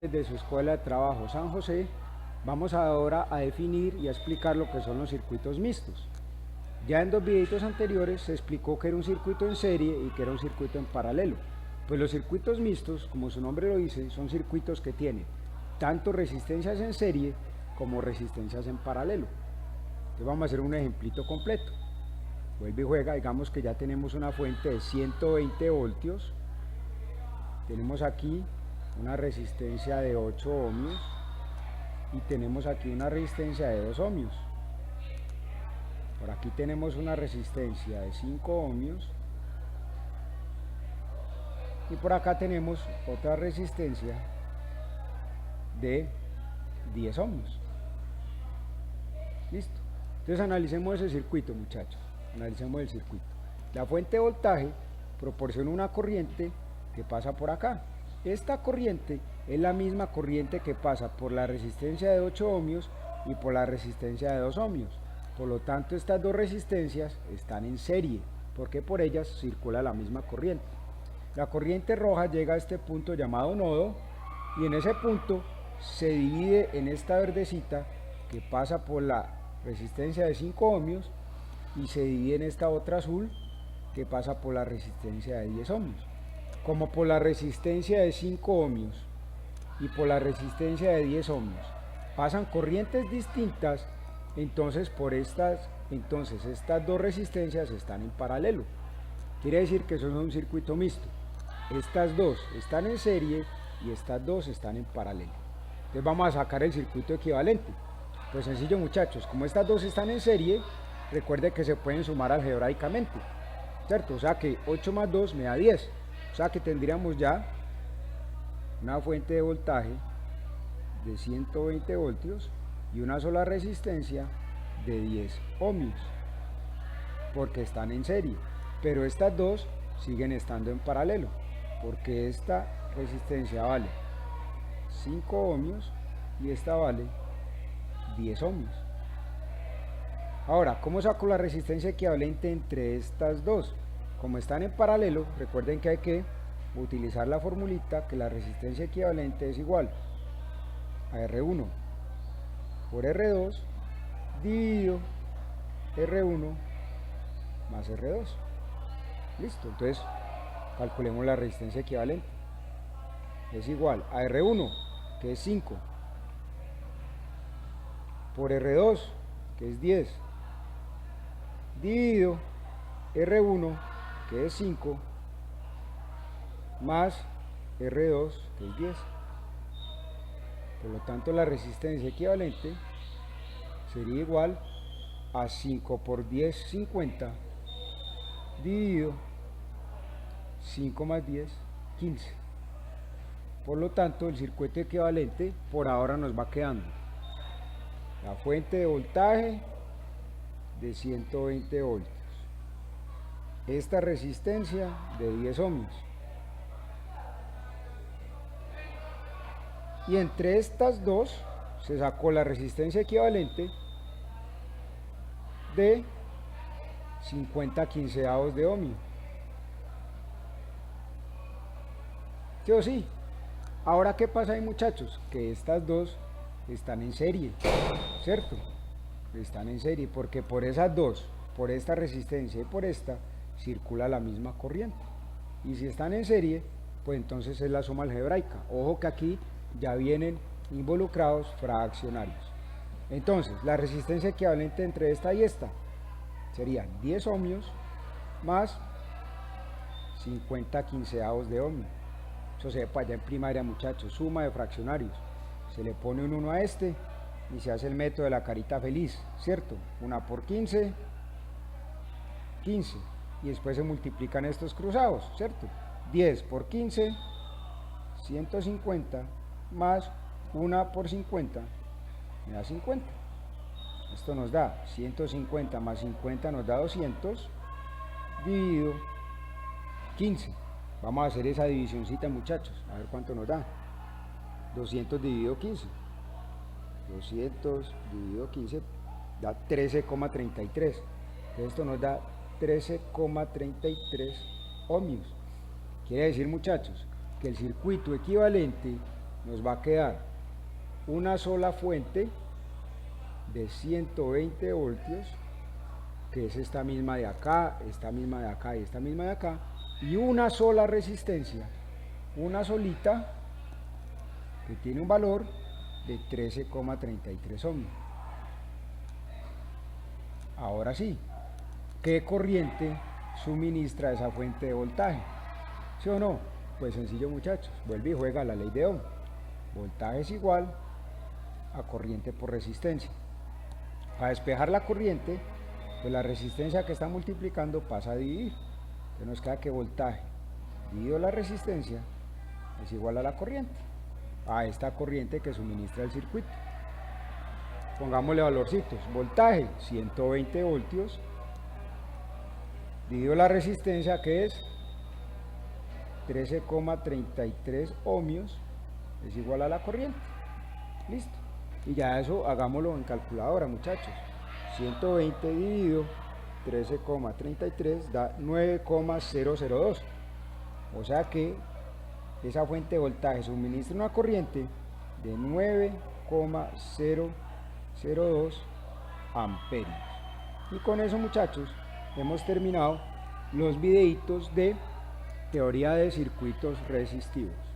De su escuela de trabajo San José, vamos ahora a definir y a explicar lo que son los circuitos mixtos. Ya en dos videitos anteriores se explicó que era un circuito en serie y que era un circuito en paralelo. Pues los circuitos mixtos, como su nombre lo dice, son circuitos que tienen tanto resistencias en serie como resistencias en paralelo. Entonces vamos a hacer un ejemplito completo. Vuelve y juega, digamos que ya tenemos una fuente de 120 voltios. Tenemos aquí una resistencia de 8 ohmios y tenemos aquí una resistencia de 2 ohmios. Por aquí tenemos una resistencia de 5 ohmios y por acá tenemos otra resistencia de 10 ohmios. Listo. Entonces analicemos ese circuito, muchachos. Analicemos el circuito. La fuente de voltaje proporciona una corriente que pasa por acá. Esta corriente es la misma corriente que pasa por la resistencia de 8 ohmios y por la resistencia de 2 ohmios. Por lo tanto, estas dos resistencias están en serie, porque por ellas circula la misma corriente. La corriente roja llega a este punto llamado nodo y en ese punto se divide en esta verdecita que pasa por la resistencia de 5 ohmios y se divide en esta otra azul que pasa por la resistencia de 10 ohmios. Como por la resistencia de 5 ohmios y por la resistencia de 10 ohmios pasan corrientes distintas, entonces estas dos resistencias están en paralelo. Quiere decir que eso es un circuito mixto. Estas dos están en serie y estas dos están en paralelo. Entonces vamos a sacar el circuito equivalente. Pues sencillo, muchachos, como estas dos están en serie, recuerde que se pueden sumar algebraicamente, ¿cierto? O sea que 8 más 2 me da 10. O sea que tendríamos ya una fuente de voltaje de 120 voltios y una sola resistencia de 10 ohmios, porque están en serie. Pero estas dos siguen estando en paralelo, porque esta resistencia vale 5 ohmios y esta vale 10 ohmios. Ahora, ¿cómo saco la resistencia equivalente entre estas dos? Como están en paralelo, recuerden que hay que utilizar la formulita que la resistencia equivalente es igual a R1 por R2 dividido R1 más R2. Listo, entonces calculemos la resistencia equivalente. Es igual a R1, que es 5, por R2, que es 10, dividido R1, que es 5, más R2, que es 10. Por lo tanto, la resistencia equivalente sería igual a 5 por 10, 50, dividido 5 más 10, 15. Por lo tanto, el circuito equivalente por ahora nos va quedando la fuente de voltaje de 120 voltios, esta resistencia de 10 ohmios, y entre estas dos se sacó la resistencia equivalente de 50 quinceavos de ohmio. ¿Sí o sí? Ahora, ¿qué pasa ahí, muchachos? Que estas dos están en serie, ¿cierto? Están en serie porque por esas dos, por esta resistencia y por esta, circula la misma corriente. Y si están en serie, pues entonces es la suma algebraica. Ojo que aquí ya vienen involucrados fraccionarios. Entonces, la resistencia equivalente entre esta y esta serían 10 ohmios más 50 quinceavos de ohmio. Eso se ve para allá en primaria, muchachos, suma de fraccionarios. Se le pone un 1 a este y se hace el método de la carita feliz, ¿cierto? 1 por 15, 15. Y después se multiplican estos cruzados, ¿cierto? 10 por 15, 150, más 1 por 50, me da 50. Esto nos da 150 más 50 nos da 200, dividido 15. Vamos a hacer esa divisioncita, muchachos, a ver cuánto nos da. 200 dividido 15. 200 dividido 15 da 13,33. Esto nos da 13,33 ohmios. Quiere decir, muchachos, que el circuito equivalente nos va a quedar una sola fuente de 120 voltios, que es esta misma de acá, esta misma de acá y esta misma de acá, y una sola resistencia, una solita, que tiene un valor de 13,33 ohmios. Ahora sí, ¿qué corriente suministra esa fuente de voltaje? ¿Sí o no? Pues sencillo, muchachos, vuelve y juega la ley de Ohm. Voltaje es igual a corriente por resistencia. Para despejar la corriente, pues la resistencia que está multiplicando pasa a dividir. Entonces nos queda que voltaje dividido la resistencia es igual a la corriente, a esta corriente que suministra el circuito. Pongámosle valorcitos. Voltaje 120 voltios dividido la resistencia, que es 13,33 ohmios, es igual a la corriente. Listo. Y ya eso hagámoslo en calculadora, muchachos. 120 dividido 13,33 da 9,002. O sea que esa fuente de voltaje suministra una corriente de 9,002 amperios. Y con eso, muchachos, hemos terminado los videitos de teoría de circuitos resistivos.